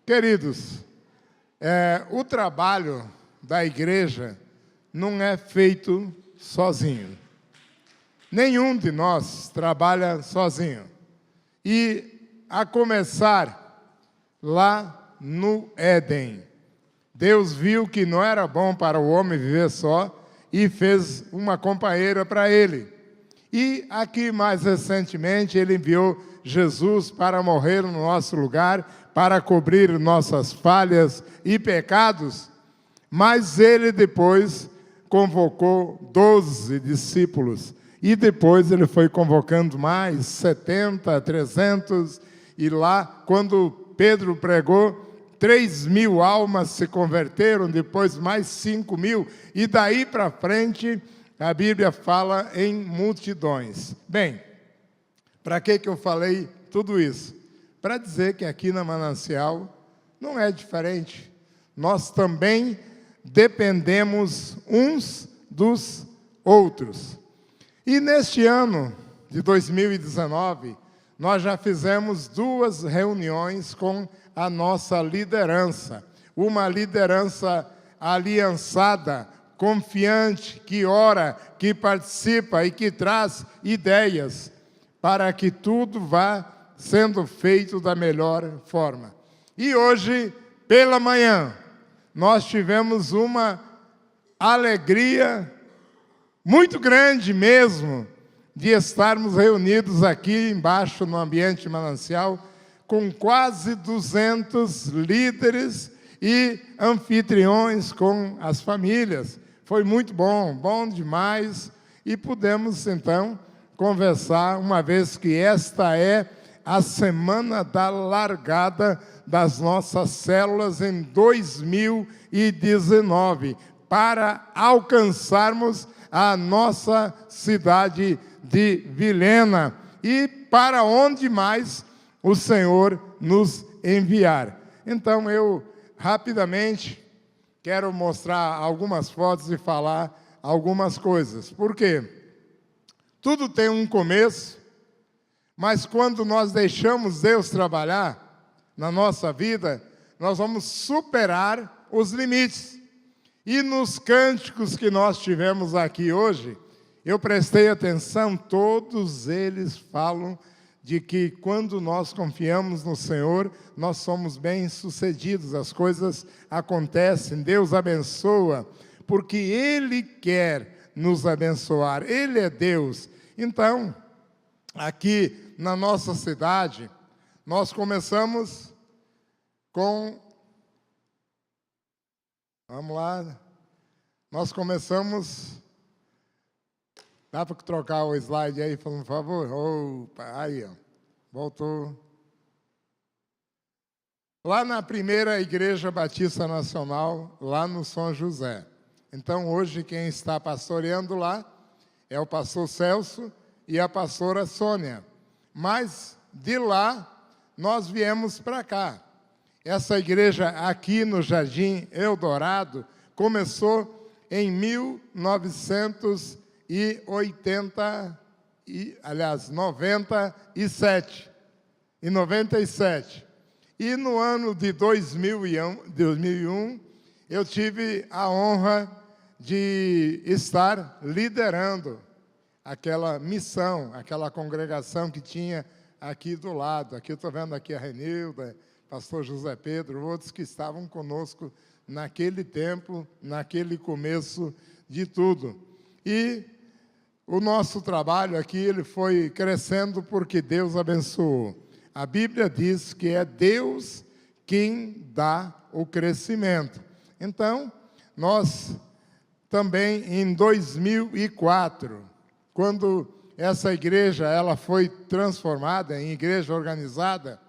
Queridos, o trabalho da igreja não é feito sozinho. Nenhum de nós trabalha sozinho. E a começar lá no Éden, Deus viu que não era bom para o homem viver só e fez uma companheira para ele. E aqui mais recentemente ele enviou Jesus para morrer no nosso lugar, para cobrir nossas falhas e pecados, mas ele depois convocou 12 discípulos, e depois ele foi convocando mais 70, 300, e lá, quando Pedro pregou, 3.000 almas se converteram, depois mais 5.000, e daí para frente, a Bíblia fala em multidões. Bem, para que eu falei tudo isso? Para dizer que aqui na Manancial não é diferente. Nós também dependemos uns dos outros. E neste ano de 2019, nós já fizemos 2 reuniões com a nossa liderança. Uma liderança aliançada, confiante, que ora, que participa e que traz ideias para que tudo vá sendo feito da melhor forma. E hoje, pela manhã, nós tivemos uma alegria muito grande mesmo de estarmos reunidos aqui embaixo no ambiente Manancial com quase 200 líderes e anfitriões com as famílias. Foi muito bom, bom demais, e pudemos então conversar, uma vez que esta é a semana da largada das nossas células em 2019, para alcançarmos a nossa cidade de Vilhena e para onde mais o Senhor nos enviar. Então eu, rapidamente, quero mostrar algumas fotos e falar algumas coisas. Por quê? Tudo tem um começo, mas quando nós deixamos Deus trabalhar na nossa vida, nós vamos superar os limites. E nos cânticos que nós tivemos aqui hoje, eu prestei atenção, todos eles falam de que quando nós confiamos no Senhor, nós somos bem-sucedidos, as coisas acontecem, Deus abençoa, porque Ele quer nos abençoar, Ele é Deus. Então, aqui na nossa cidade, nós começamos com... Vamos lá. Nós começamos... Dá para trocar o slide aí, por favor? Opa, aí, ó. Voltou. Lá na primeira Igreja Batista Nacional, lá no São José. Então, hoje, quem está pastoreando lá é o pastor Celso e a pastora Sônia. Mas, de lá, nós viemos para cá. Essa igreja aqui no Jardim Eldorado começou em 97. E no ano de 2001, eu tive a honra de estar liderando aquela missão, aquela congregação que tinha aqui do lado. Aqui eu estou vendo aqui a Renilda, pastor José Pedro, outros que estavam conosco naquele tempo, naquele começo de tudo. E o nosso trabalho aqui, ele foi crescendo porque Deus abençoou. A Bíblia diz que é Deus quem dá o crescimento. Então, nós também em 2004, quando essa igreja ela foi transformada em igreja organizada,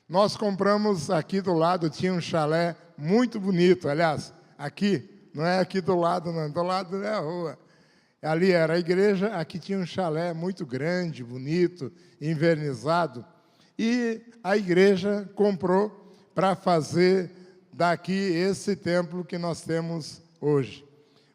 nós compramos aqui do lado, tinha um chalé muito bonito, aliás, aqui, não é aqui do lado não, do lado é a rua. Ali era a igreja, aqui tinha um chalé muito grande, bonito, invernizado. E a igreja comprou para fazer daqui esse templo que nós temos hoje.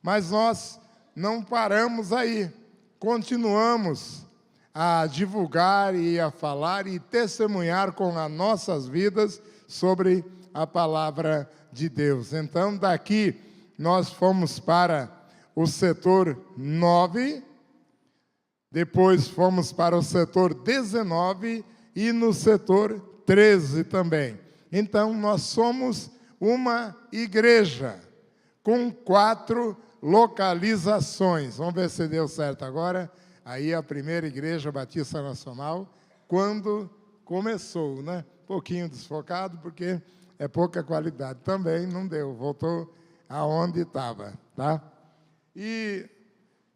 Mas nós não paramos aí. Continuamos a divulgar e a falar e testemunhar com as nossas vidas sobre a palavra de Deus. Então, daqui nós fomos para o setor 9, depois fomos para o setor 19 e no setor 13 também. Então, nós somos uma igreja com 4 localizações. Vamos ver se deu certo agora. Aí a primeira igreja Batista Nacional, quando começou, né? Um pouquinho desfocado, porque é pouca qualidade. Também não deu, voltou aonde estava, tá? E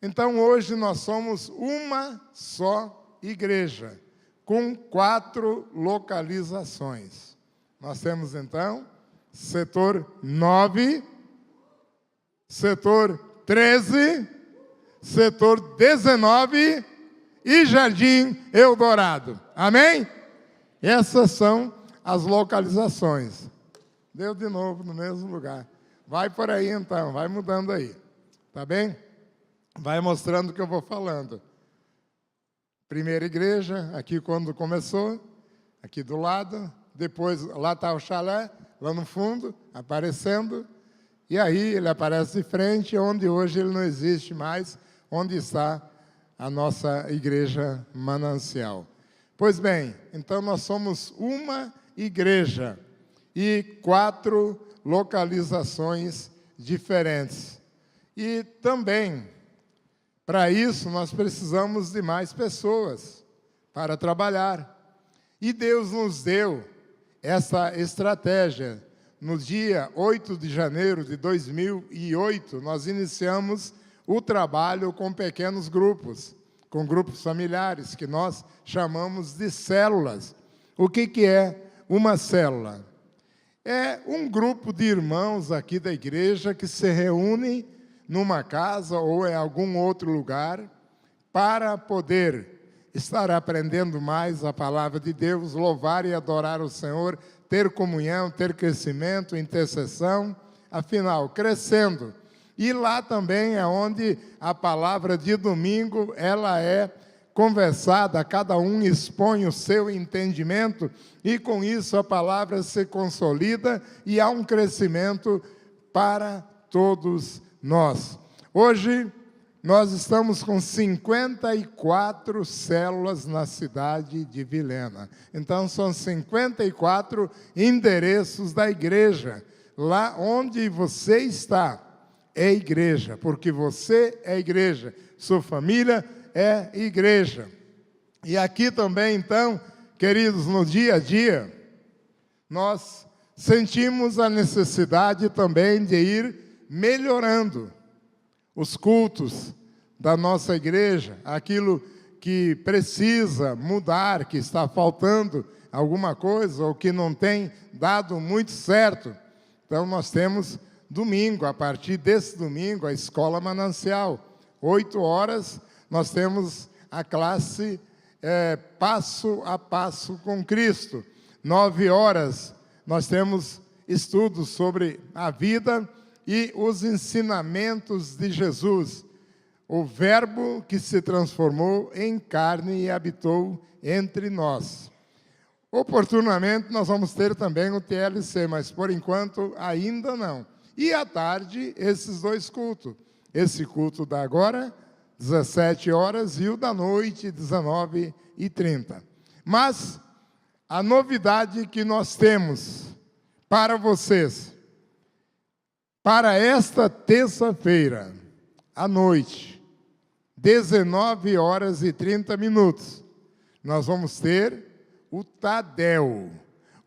então hoje nós somos uma só igreja, com 4 localizações. Nós temos então setor 9, setor 13, setor 19 e Jardim Eldorado. Amém? Essas são as localizações. Deu de novo no mesmo lugar. Vai por aí então, vai mudando aí. Tá bem? Vai mostrando o que eu vou falando. Primeira igreja, aqui quando começou, aqui do lado. Depois, lá está o chalé, lá no fundo, aparecendo. E aí ele aparece de frente, onde hoje ele não existe mais, onde está a nossa igreja Manancial. Pois bem, então nós somos uma igreja e 4 localizações diferentes. E também, para isso, nós precisamos de mais pessoas para trabalhar. E Deus nos deu essa estratégia. No dia 8 de janeiro de 2008, nós iniciamos o trabalho com pequenos grupos, com grupos familiares, que nós chamamos de células. O que é uma célula? É um grupo de irmãos aqui da igreja que se reúne numa casa ou em algum outro lugar para poder estar aprendendo mais a palavra de Deus, louvar e adorar o Senhor, ter comunhão, ter crescimento, intercessão, afinal, crescendo. E lá também é onde a palavra de domingo, ela é conversada, cada um expõe o seu entendimento, e com isso a palavra se consolida e há um crescimento para todos nós. Hoje, nós estamos com 54 células na cidade de Vilhena. Então, são 54 endereços da igreja. Lá onde você está é igreja, porque você é igreja, sua família é igreja. E aqui também, então, queridos, no dia a dia, nós sentimos a necessidade também de ir melhorando os cultos da nossa igreja, aquilo que precisa mudar, que está faltando alguma coisa ou que não tem dado muito certo. Então, nós temos domingo, a partir desse domingo, a Escola Manancial. 8 horas, nós temos a classe Passo a Passo com Cristo. 9 horas, nós temos estudos sobre a vida e os ensinamentos de Jesus, o Verbo que se transformou em carne e habitou entre nós. Oportunamente, nós vamos ter também o TLC, mas por enquanto ainda não. E à tarde, esses 2 cultos. Esse culto da agora, 17 horas, e o da noite, 19h30. Mas a novidade que nós temos para vocês, para esta terça-feira, à noite, 19h30, nós vamos ter o Tadel.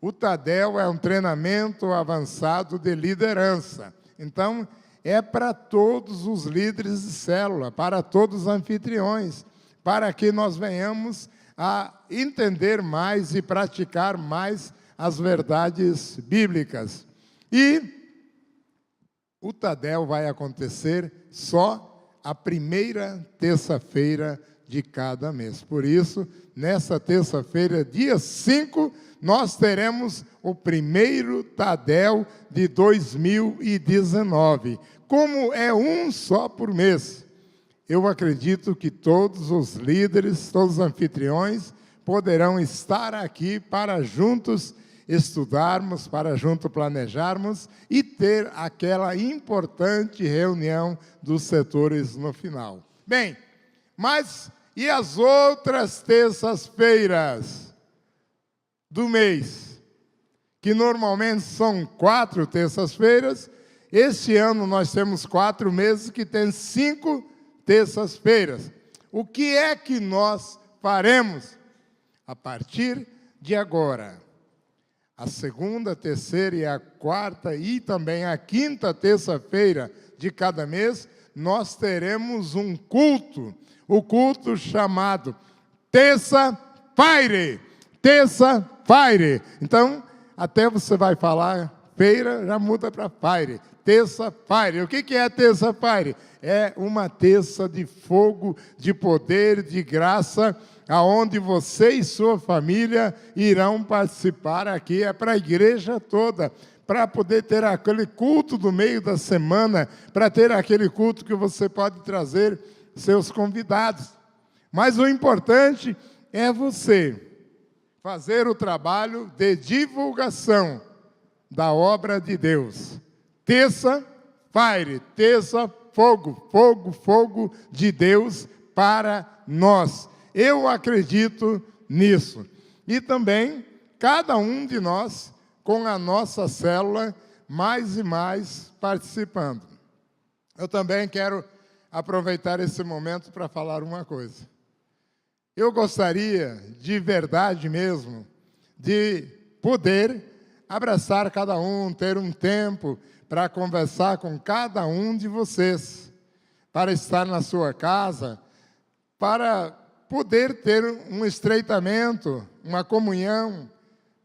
O Tadel é um treinamento avançado de liderança. Então, é para todos os líderes de célula, para todos os anfitriões, para que nós venhamos a entender mais e praticar mais as verdades bíblicas. E o Tadel vai acontecer só a primeira terça-feira de cada mês. Por isso, nessa terça-feira, dia 5, nós teremos o primeiro Tadel de 2019. Como é um só por mês, eu acredito que todos os líderes, todos os anfitriões, poderão estar aqui para juntos estudarmos, para junto planejarmos e ter aquela importante reunião dos setores no final. Bem, mas e as outras terças-feiras do mês? Que normalmente são 4 terças-feiras. Este ano nós temos 4 meses que tem 5 terças-feiras. O que é que nós faremos a partir de agora? A segunda, terceira e a quarta e também a quinta terça-feira de cada mês, nós teremos um culto, o culto chamado Terça-feira. Terça-feira. Então, até você vai falar feira, já muda para feira. Terça-feira. O que é terça-feira? É uma terça de fogo, de poder, de graça, aonde você e sua família irão participar aqui. É para a igreja toda, para poder ter aquele culto do meio da semana, para ter aquele culto que você pode trazer seus convidados. Mas o importante é você fazer o trabalho de divulgação da obra de Deus. Terça-feira, terça, fogo, fogo, fogo de Deus para nós. Eu acredito nisso. E também, cada um de nós, com a nossa célula, mais e mais participando. Eu também quero aproveitar esse momento para falar uma coisa. Eu gostaria, de verdade mesmo, de poder abraçar cada um, ter um tempo para conversar com cada um de vocês, para estar na sua casa, para poder ter um estreitamento, uma comunhão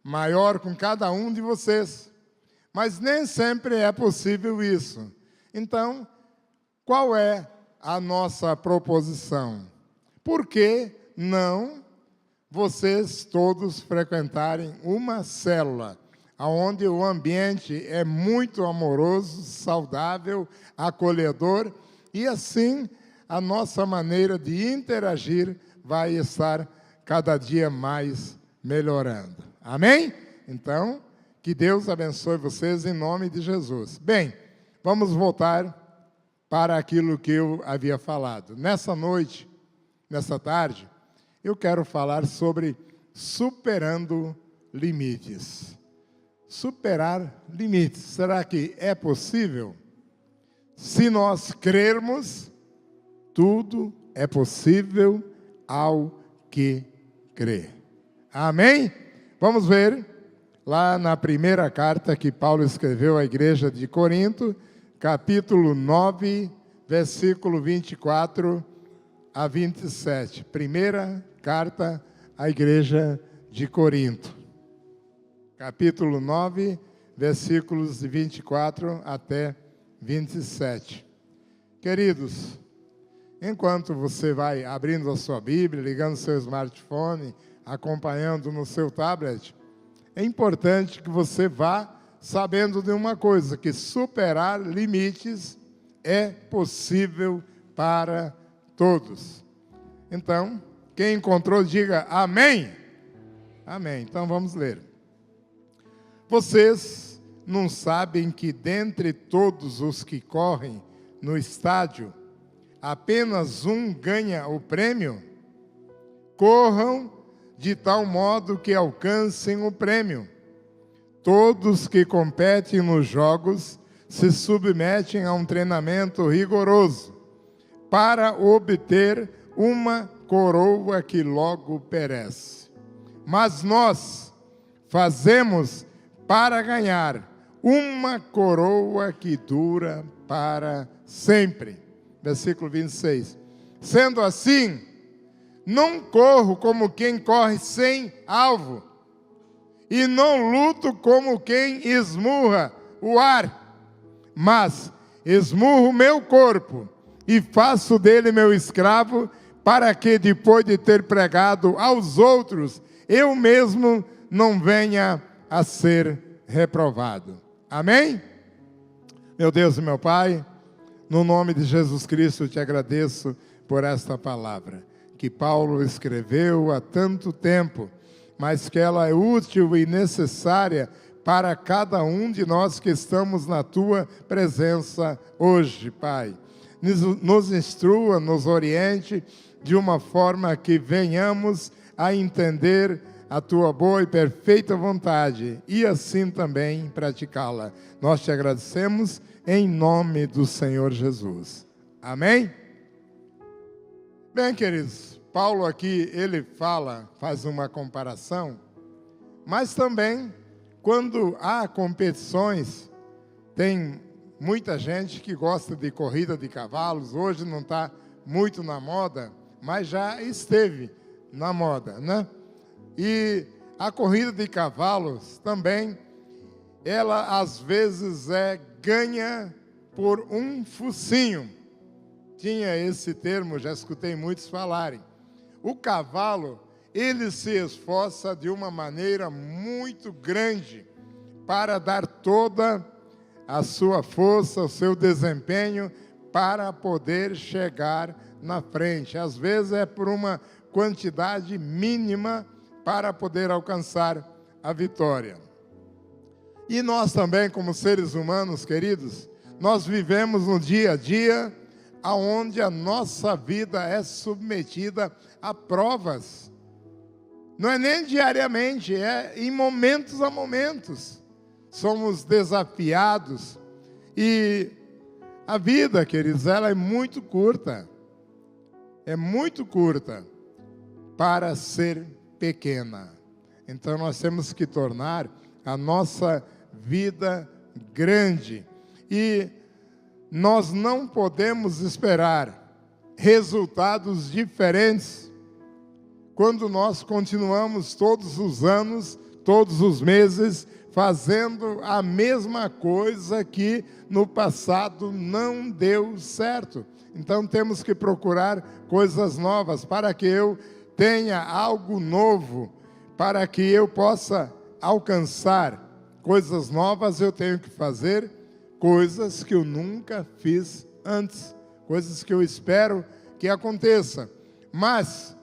maior com cada um de vocês. Mas nem sempre é possível isso. Então, qual é a nossa proposição? Por que não vocês todos frequentarem uma célula, onde o ambiente é muito amoroso, saudável, acolhedor, e assim a nossa maneira de interagir vai estar cada dia mais melhorando. Amém? Então, que Deus abençoe vocês em nome de Jesus. Bem, vamos voltar para aquilo que eu havia falado. Nessa noite, nessa tarde, eu quero falar sobre superando limites. Superar limites. Será que é possível? Se nós crermos, tudo é possível ao que crê. Amém? Vamos ver lá na primeira carta que Paulo escreveu à igreja de Corinto, capítulo 9, versículo 24 a 27. Primeira carta à igreja de Corinto. Capítulo 9, versículos de 24 até 27. Queridos, enquanto você vai abrindo a sua Bíblia, ligando o seu smartphone, acompanhando no seu tablet, é importante que você vá sabendo de uma coisa, que superar limites é possível para todos. Então, quem encontrou, diga amém. Amém. Então, vamos ler. Vocês não sabem que dentre todos os que correm no estádio, apenas um ganha o prêmio? Corram de tal modo que alcancem o prêmio. Todos que competem nos jogos se submetem a um treinamento rigoroso para obter uma coroa que logo perece. Mas nós fazemos para ganhar uma coroa que dura para sempre. Versículo 26. Sendo assim, não corro como quem corre sem alvo, e não luto como quem esmurra o ar, mas esmurro meu corpo e faço dele meu escravo, para que depois de ter pregado aos outros, eu mesmo não venha a ser reprovado. Amém? Meu Deus e meu Pai, no nome de Jesus Cristo, eu te agradeço por esta palavra que Paulo escreveu há tanto tempo, mas que ela é útil e necessária para cada um de nós que estamos na Tua presença hoje, Pai. Nos instrua, nos oriente, de uma forma que venhamos a entender a Tua boa e perfeita vontade, e assim também praticá-la. Nós te agradecemos em nome do Senhor Jesus. Amém? Bem, queridos, Paulo aqui, ele faz uma comparação, mas também, quando há competições, tem muita gente que gosta de corrida de cavalos, hoje não está muito na moda, mas já esteve na moda, né? E a corrida de cavalos também, ela às vezes ganha por um focinho. Tinha esse termo, já escutei muitos falarem. O cavalo, ele se esforça de uma maneira muito grande para dar toda a sua força, o seu desempenho, para poder chegar na frente. Às vezes é por uma quantidade mínima para poder alcançar a vitória. E nós também, como seres humanos, queridos, nós vivemos no dia a dia, aonde a nossa vida é submetida a provas. Não é nem diariamente, é em momentos a momentos. Somos desafiados. E a vida, queridos, ela é muito curta. É muito curta para ser pequena. Então nós temos que tornar a nossa vida grande. E nós não podemos esperar resultados diferentes quando nós continuamos todos os anos, todos os meses, fazendo a mesma coisa que no passado não deu certo. Então temos que procurar coisas novas para que eu tenha algo novo, para que eu possa alcançar coisas novas. Eu tenho que fazer coisas que eu nunca fiz antes, coisas que eu espero que aconteça. Mas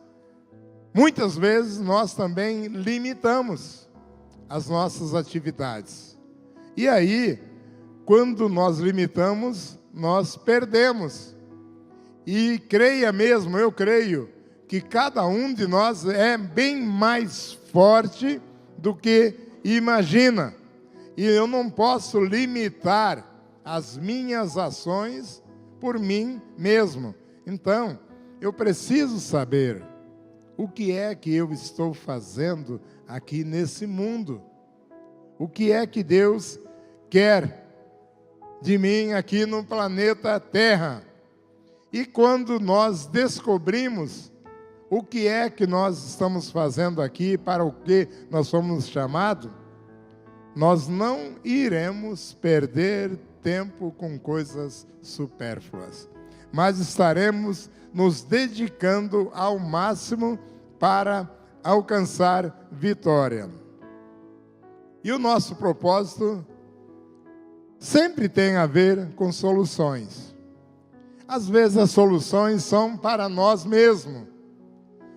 muitas vezes nós também limitamos as nossas atividades. E aí, quando nós limitamos, nós perdemos. E creia mesmo, eu creio, que cada um de nós é bem mais forte do que imagina. E eu não posso limitar as minhas ações por mim mesmo. Então, eu preciso saber o que é que eu estou fazendo aqui nesse mundo. O que é que Deus quer de mim aqui no planeta Terra. E quando nós descobrimos o que é que nós estamos fazendo aqui, para o que nós fomos chamados, nós não iremos perder tempo com coisas supérfluas, mas estaremos nos dedicando ao máximo para alcançar vitória. E o nosso propósito sempre tem a ver com soluções. Às vezes as soluções são para nós mesmos.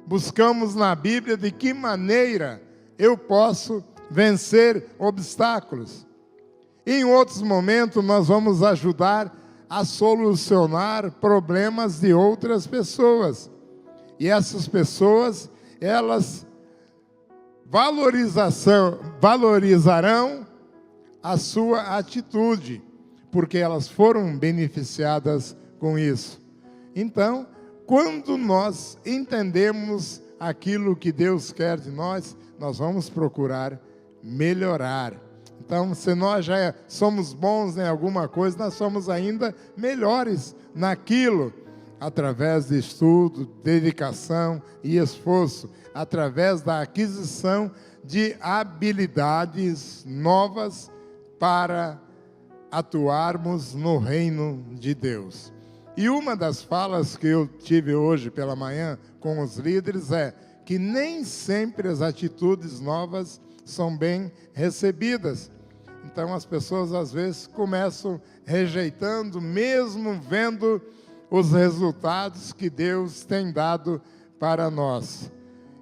Buscamos na Bíblia de que maneira eu posso vencer obstáculos. Em outros momentos nós vamos ajudar a solucionar problemas de outras pessoas. E essas pessoas, elas valorizarão a sua atitude, porque elas foram beneficiadas com isso. Então, quando nós entendemos aquilo que Deus quer de nós, nós vamos procurar melhorar. Então, se nós já somos bons em alguma coisa, nós somos ainda melhores naquilo, através de estudo, dedicação e esforço, através da aquisição de habilidades novas para atuarmos no reino de Deus. E uma das falas que eu tive hoje pela manhã com os líderes é que nem sempre as atitudes novas são bem recebidas. Então as pessoas às vezes começam rejeitando, mesmo vendo os resultados que Deus tem dado para nós.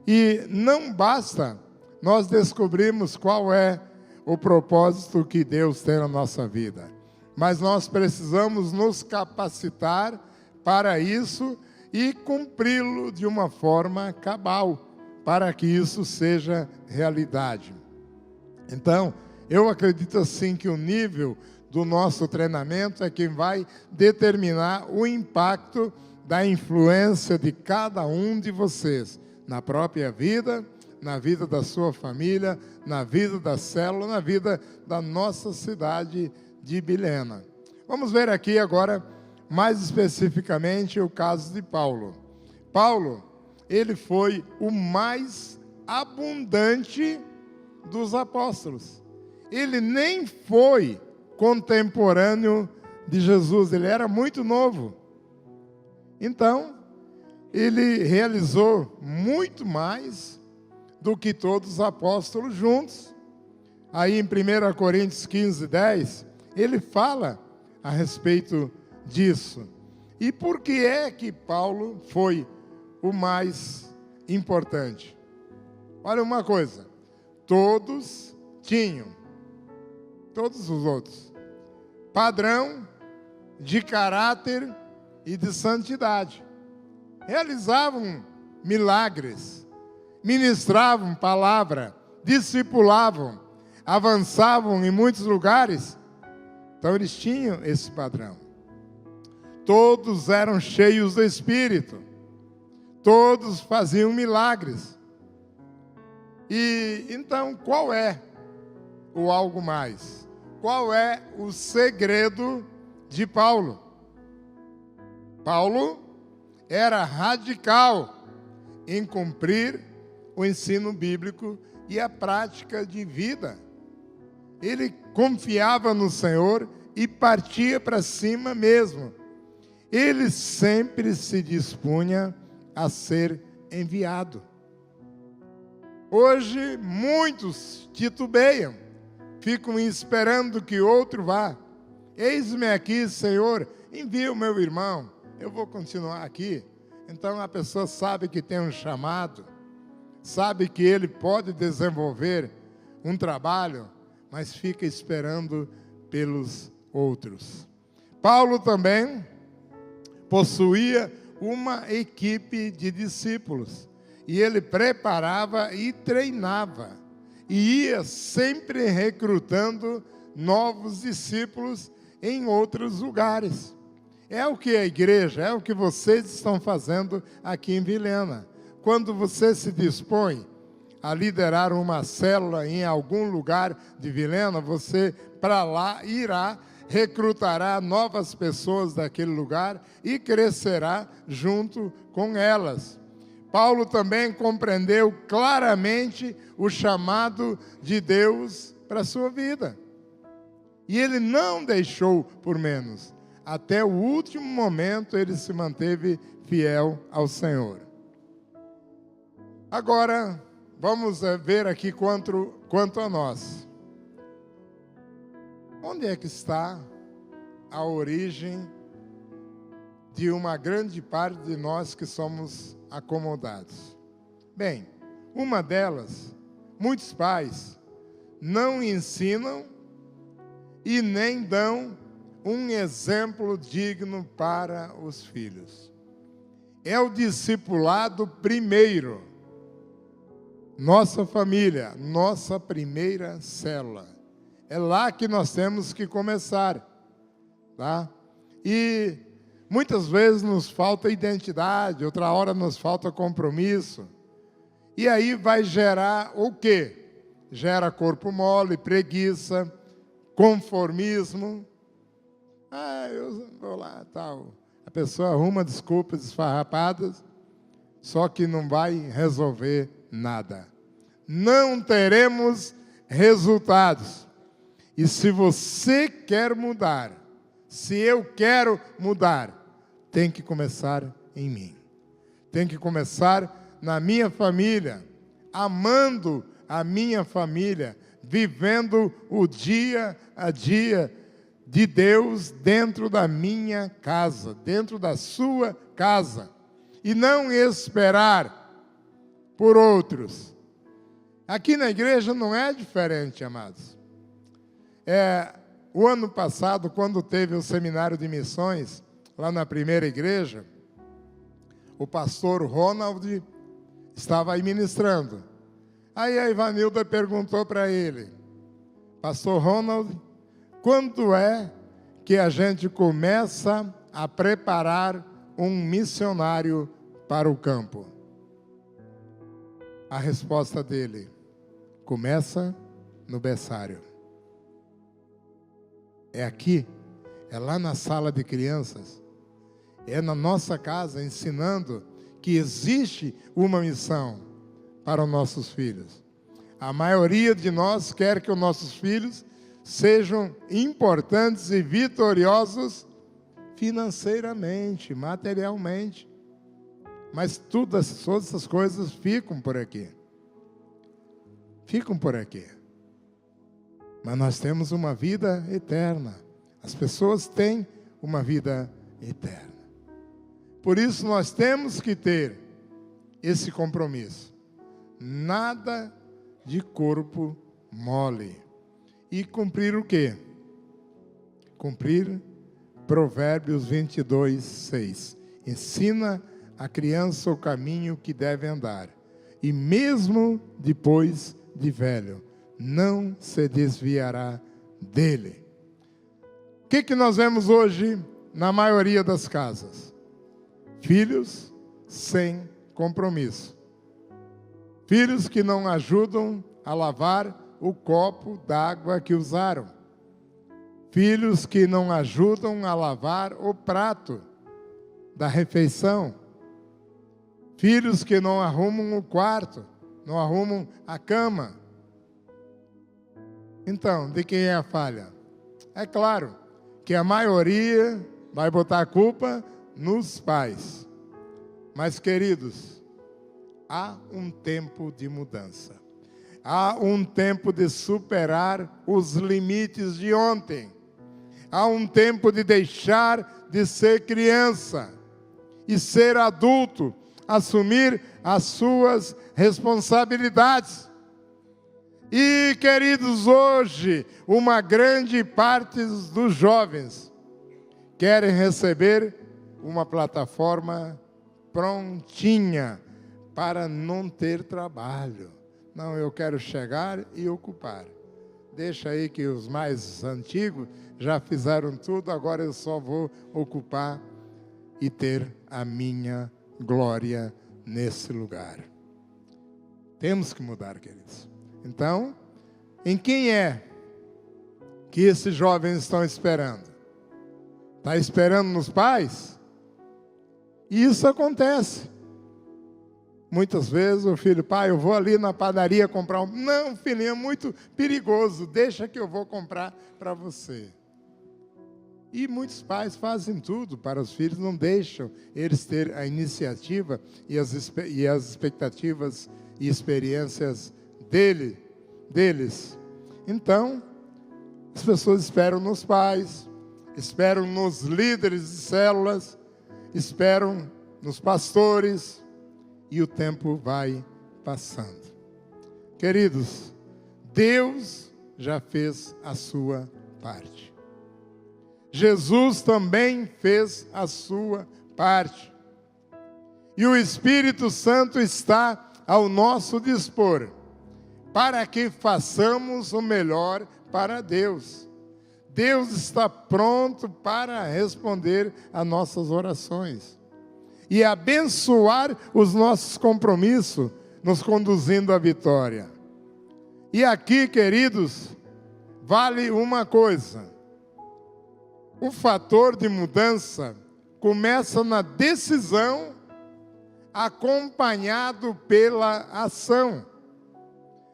E não basta nós descobrimos qual é o propósito que Deus tem na nossa vida. Mas nós precisamos nos capacitar para isso e cumpri-lo de uma forma cabal, para que isso seja realidade. Então, eu acredito assim que o nível do nosso treinamento é quem vai determinar o impacto da influência de cada um de vocês na própria vida, na vida da sua família, na vida da célula, na vida da nossa cidade de Vilhena. Vamos ver aqui agora, mais especificamente, o caso de Paulo. Paulo, ele foi o mais abundante dos apóstolos. Ele nem foi contemporâneo de Jesus, ele era muito novo. Então, ele realizou muito mais do que todos os apóstolos juntos. Aí em 1 Coríntios 15, 10, ele fala a respeito disso. E por que é que Paulo foi o mais importante? Olha uma coisa, todos tinham, todos os outros, padrão de caráter e de santidade. Realizavam milagres, ministravam palavra, discipulavam, avançavam em muitos lugares. Então eles tinham esse padrão. Todos eram cheios do Espírito. Todos faziam milagres. E então qual é o algo mais? Qual é o segredo de Paulo? Paulo era radical em cumprir o ensino bíblico e a prática de vida. Ele confiava no Senhor e partia para cima mesmo. Ele sempre se dispunha a ser enviado. Hoje, muitos titubeiam, ficam esperando que outro vá. Eis-me aqui, Senhor, envia o meu irmão, eu vou continuar aqui. Então a pessoa sabe que tem um chamado, sabe que ele pode desenvolver um trabalho, mas fica esperando pelos outros. Paulo também possuía uma equipe de discípulos, e ele preparava e treinava, e ia sempre recrutando novos discípulos em outros lugares. É o que a igreja, é o que vocês estão fazendo aqui em Vilhena. Quando você se dispõe a liderar uma célula em algum lugar de Vilhena, você para lá irá, recrutará novas pessoas daquele lugar e crescerá junto com elas. Paulo também compreendeu claramente o chamado de Deus para a sua vida. E ele não deixou por menos. Até o último momento ele se manteve fiel ao Senhor. Agora, vamos ver aqui quanto a nós. Onde é que está a origem de uma grande parte de nós que somos acomodados? Bem, uma delas, muitos pais não ensinam e nem dão um exemplo digno para os filhos. É o discipulado primeiro. Nossa família, nossa primeira célula. É lá que nós temos que começar, tá? E muitas vezes nos falta identidade, outra hora nos falta compromisso. E aí vai gerar o quê? Gera corpo mole, preguiça, conformismo. Eu vou lá, tal. A pessoa arruma desculpas esfarrapadas, só que não vai resolver nada. Não teremos resultados. E se você quer mudar, se eu quero mudar, tem que começar em mim. Tem que começar na minha família, amando a minha família, vivendo o dia a dia de Deus dentro da minha casa, dentro da sua casa. E não esperar por outros. Aqui na igreja não é diferente, amados. O ano passado, quando teve o seminário de missões, lá na primeira igreja, o pastor Ronald estava aí ministrando. Aí a Ivanilda perguntou para ele: Pastor Ronald, quando é que a gente começa a preparar um missionário para o campo? A resposta dele: começa no berçário. É aqui, é lá na sala de crianças, é na nossa casa, ensinando que existe uma missão para os nossos filhos. A maioria de nós quer que os nossos filhos sejam importantes e vitoriosos financeiramente, materialmente. Mas todas essas coisas ficam por aqui. Ficam por aqui. Mas nós temos uma vida eterna. As pessoas têm uma vida eterna. Por isso nós temos que ter esse compromisso. Nada de corpo mole. E cumprir o quê? Cumprir Provérbios 22, 6. Ensina a criança o caminho que deve andar, e mesmo depois de velho, não se desviará dele. O que nós vemos hoje na maioria das casas? Filhos sem compromisso. Filhos que não ajudam a lavar o copo d'água que usaram. Filhos que não ajudam a lavar o prato da refeição. Filhos que não arrumam o quarto, não arrumam a cama. Então, de quem é a falha? É claro que a maioria vai botar a culpa nos pais. Mas, queridos, há um tempo de mudança. Há um tempo de superar os limites de ontem. Há um tempo de deixar de ser criança e ser adulto, assumir as suas responsabilidades. E, queridos, hoje, uma grande parte dos jovens querem receber uma plataforma prontinha para não ter trabalho. Não, eu quero chegar e ocupar. Deixa aí que os mais antigos já fizeram tudo, agora eu só vou ocupar e ter a minha glória nesse lugar. Temos que mudar, queridos. Então, em quem é que esses jovens estão esperando? Está esperando nos pais? E isso acontece. Muitas vezes o filho: pai, eu vou ali na padaria comprar um... Não, filhinho, é muito perigoso, deixa que eu vou comprar para você. E muitos pais fazem tudo para os filhos, não deixam eles ter a iniciativa e as expectativas e experiências deles. Então, as pessoas esperam nos pais, esperam nos líderes de células, esperam nos pastores, e o tempo vai passando. Queridos, Deus já fez a sua parte. Jesus também fez a sua parte. E o Espírito Santo está ao nosso dispor, para que façamos o melhor para Deus. Deus está pronto para responder a nossas orações e abençoar os nossos compromissos, nos conduzindo à vitória. E aqui, queridos, vale uma coisa: o fator de mudança começa na decisão, acompanhado pela ação.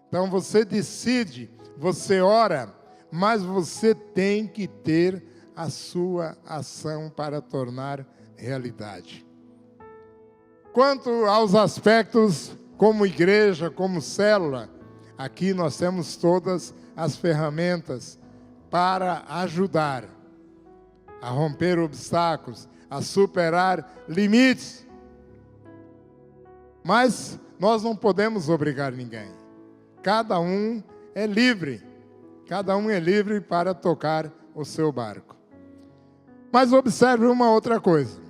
Então você decide, você ora, mas você tem que ter a sua ação para tornar realidade. Quanto aos aspectos como igreja, como célula, aqui nós temos todas as ferramentas para ajudar a romper obstáculos, a superar limites. Mas nós não podemos obrigar ninguém. cada um é livre. Cada um é livre para tocar o seu barco. Mas observe uma outra coisa.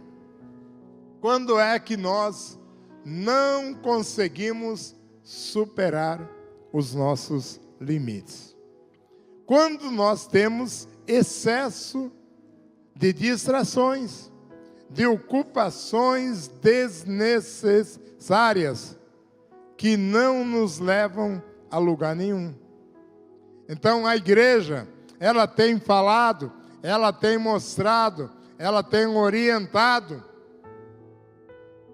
Quando é que nós não conseguimos superar os nossos limites? Quando nós temos excesso de distrações, de ocupações desnecessárias, que não nos levam a lugar nenhum. Então a igreja, ela tem falado, ela tem mostrado, ela tem orientado,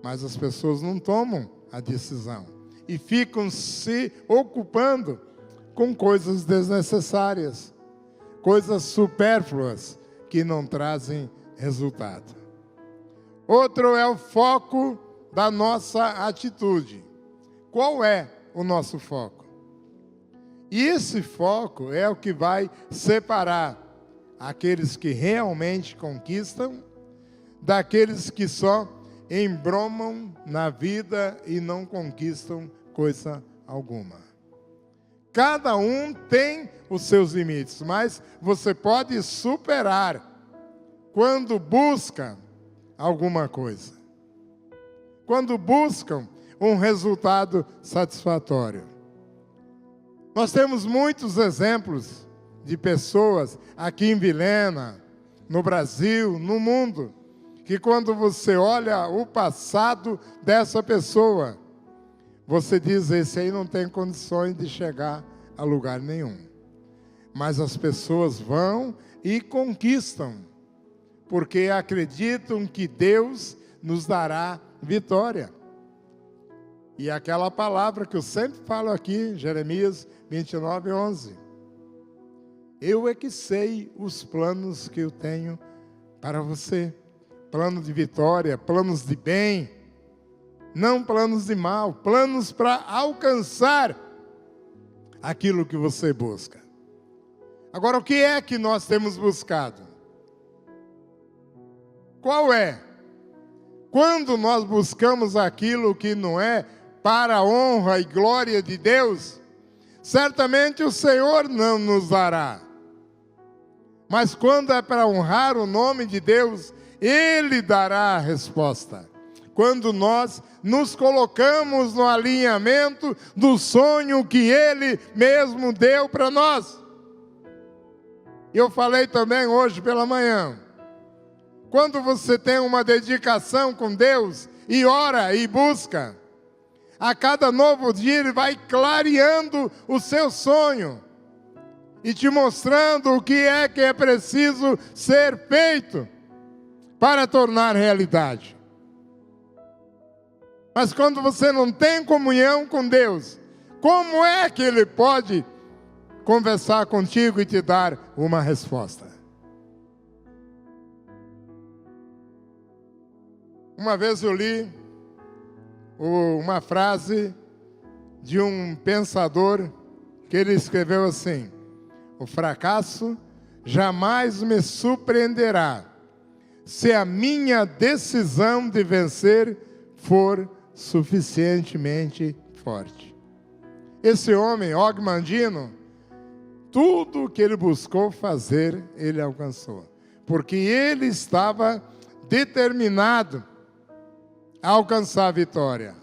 mas as pessoas não tomam a decisão e ficam se ocupando com coisas desnecessárias, coisas supérfluas que não trazem resultado. Outro é o foco da nossa atitude. Qual é o nosso foco? E esse foco é o que vai separar aqueles que realmente conquistam daqueles que só embromam na vida e não conquistam coisa alguma. Cada um tem os seus limites, mas você pode superar quando busca alguma coisa. Quando buscam um resultado satisfatório. Nós temos muitos exemplos de pessoas aqui em Vilhena, no Brasil, no mundo, que quando você olha o passado dessa pessoa, você diz, esse aí não tem condições de chegar a lugar nenhum. Mas as pessoas vão e conquistam, porque acreditam que Deus nos dará vitória. E aquela palavra que eu sempre falo aqui, Jeremias 29:11. Eu é que sei os planos que eu tenho para você. Plano de vitória, planos de bem, não planos de mal, planos para alcançar aquilo que você busca. Agora, o que é que nós temos buscado? Qual é? Quando nós buscamos aquilo que não é para a honra e glória de Deus, certamente o Senhor não nos dará. Mas quando é para honrar o nome de Deus, Ele dará a resposta. Quando nós nos colocamos no alinhamento do sonho que Ele mesmo deu para nós. Eu falei também hoje pela manhã. Quando você tem uma dedicação com Deus e ora e busca, a cada novo dia Ele vai clareando o seu sonho e te mostrando o que é preciso ser feito para tornar realidade. Mas quando você não tem comunhão com Deus, como é que Ele pode conversar contigo e te dar uma resposta? Uma vez eu li uma frase de um pensador que ele escreveu assim: o fracasso jamais me surpreenderá se a minha decisão de vencer for suficientemente forte. Esse homem, Og Mandino, tudo o que ele buscou fazer, ele alcançou, porque ele estava determinado a alcançar a vitória.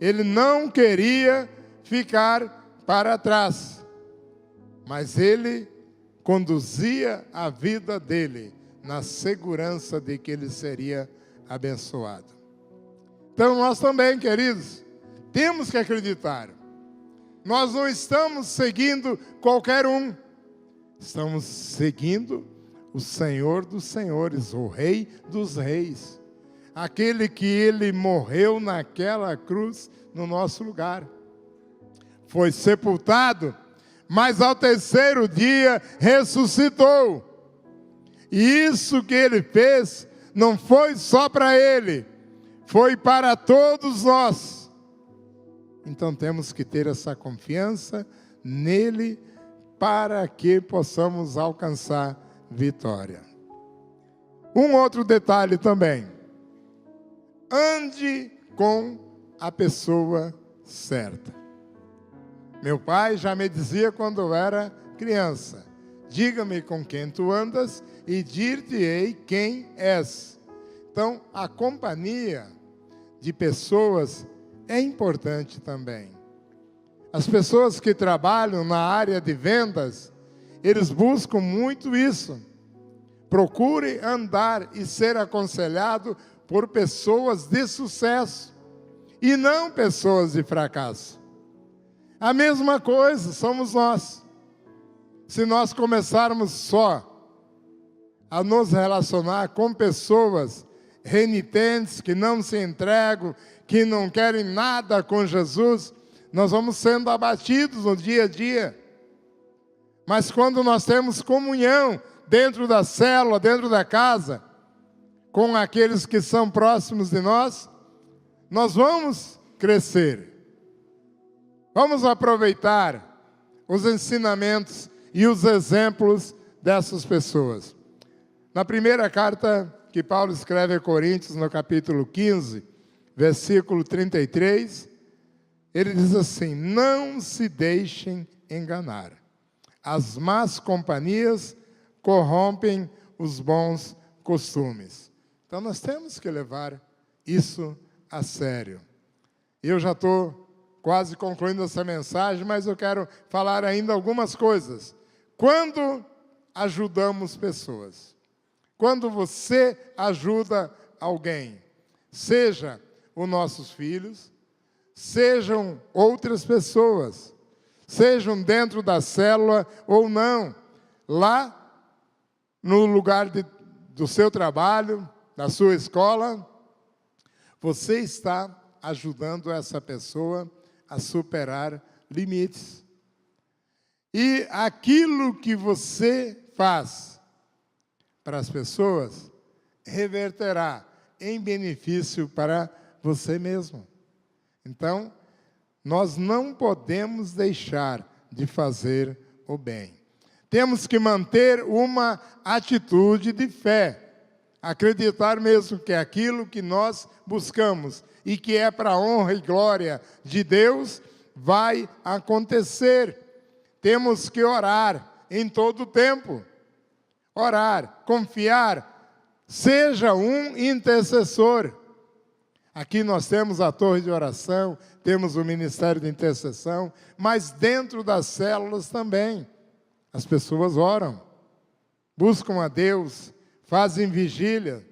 Ele não queria ficar para trás, mas ele conduzia a vida dele na segurança de que ele seria abençoado. Então nós também, queridos, temos que acreditar. Nós não estamos seguindo qualquer um, estamos seguindo o Senhor dos Senhores, o Rei dos Reis. Aquele que Ele morreu naquela cruz no nosso lugar. Foi sepultado, mas ao terceiro dia ressuscitou. E isso que Ele fez não foi só para Ele, foi para todos nós. Então temos que ter essa confiança nele para que possamos alcançar vitória. Um outro detalhe também. Ande com a pessoa certa. Meu pai já me dizia quando eu era criança: diga-me com quem tu andas e dir-te-ei quem és. Então, a companhia de pessoas é importante também. As pessoas que trabalham na área de vendas, eles buscam muito isso. Procure andar e ser aconselhado por pessoas de sucesso e não pessoas de fracasso. A mesma coisa somos nós. Se nós começarmos só a nos relacionar com pessoas renitentes, que não se entregam, que não querem nada com Jesus, nós vamos sendo abatidos no dia a dia. Mas quando nós temos comunhão dentro da célula, dentro da casa, com aqueles que são próximos de nós, nós vamos crescer. Vamos aproveitar os ensinamentos e os exemplos dessas pessoas. Na primeira carta que Paulo escreve a Coríntios, no capítulo 15, versículo 33, ele diz assim: não se deixem enganar. As más companhias corrompem os bons costumes. Então nós temos que levar isso a sério. Eu já estou quase concluindo essa mensagem, mas eu quero falar ainda algumas coisas. Quando ajudamos pessoas, quando você ajuda alguém, seja os nossos filhos, sejam outras pessoas, sejam dentro da célula ou não, lá no lugar do seu trabalho, da sua escola, você está ajudando essa pessoa a superar limites. E aquilo que você faz para as pessoas reverterá em benefício para você mesmo. Então, nós não podemos deixar de fazer o bem. Temos que manter uma atitude de fé. Acreditar mesmo que aquilo que nós buscamos e que é para a honra e glória de Deus, vai acontecer. Temos que orar em todo o tempo. Orar, confiar, seja um intercessor. Aqui nós temos a torre de oração, temos o ministério de intercessão, mas dentro das células também. As pessoas oram, buscam a Deus, fazem vigília.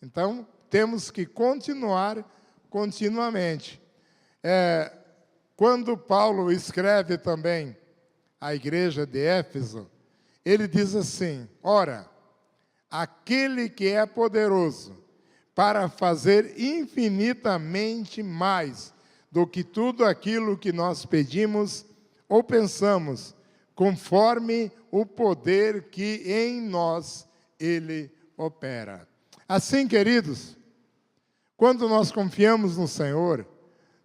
Então, temos que continuar continuamente. Quando Paulo escreve também à igreja de Éfeso, ele diz assim: ora, aquele que é poderoso para fazer infinitamente mais do que tudo aquilo que nós pedimos ou pensamos, conforme o poder que em nós Ele opera. Assim, queridos, quando nós confiamos no Senhor,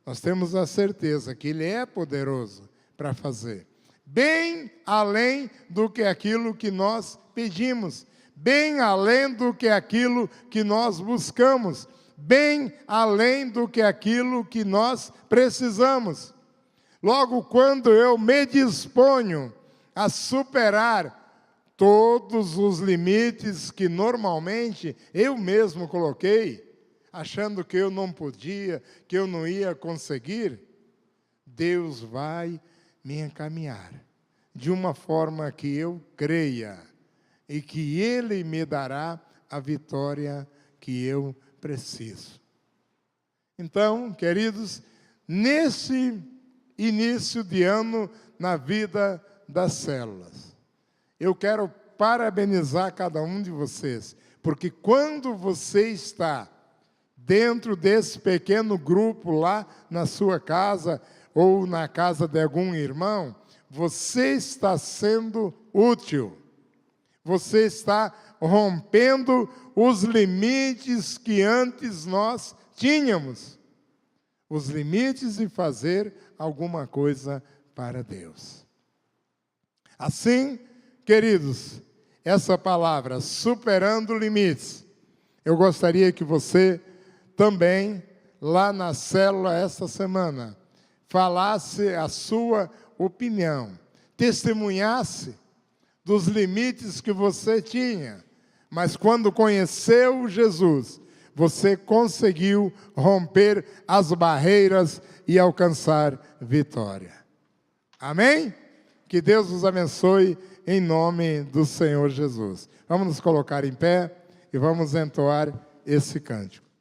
nós temos a certeza que Ele é poderoso para fazer, bem além do que aquilo que nós pedimos, bem além do que aquilo que nós buscamos, bem além do que aquilo que nós precisamos. Logo, quando eu me disponho a superar todos os limites que normalmente eu mesmo coloquei, achando que eu não podia, que eu não ia conseguir, Deus vai me encaminhar de uma forma que eu creia e que Ele me dará a vitória que eu preciso. Então, queridos, nesse início de ano na vida das células, eu quero parabenizar cada um de vocês, porque quando você está dentro desse pequeno grupo lá na sua casa ou na casa de algum irmão, você está sendo útil. Você está rompendo os limites que antes nós tínhamos. Os limites de fazer alguma coisa para Deus. Assim, queridos, essa palavra, superando limites, eu gostaria que você também, lá na célula esta semana, falasse a sua opinião, testemunhasse dos limites que você tinha. Mas quando conheceu Jesus, você conseguiu romper as barreiras e alcançar vitória. Amém? Que Deus nos abençoe em nome do Senhor Jesus. Vamos nos colocar em pé e vamos entoar esse cântico.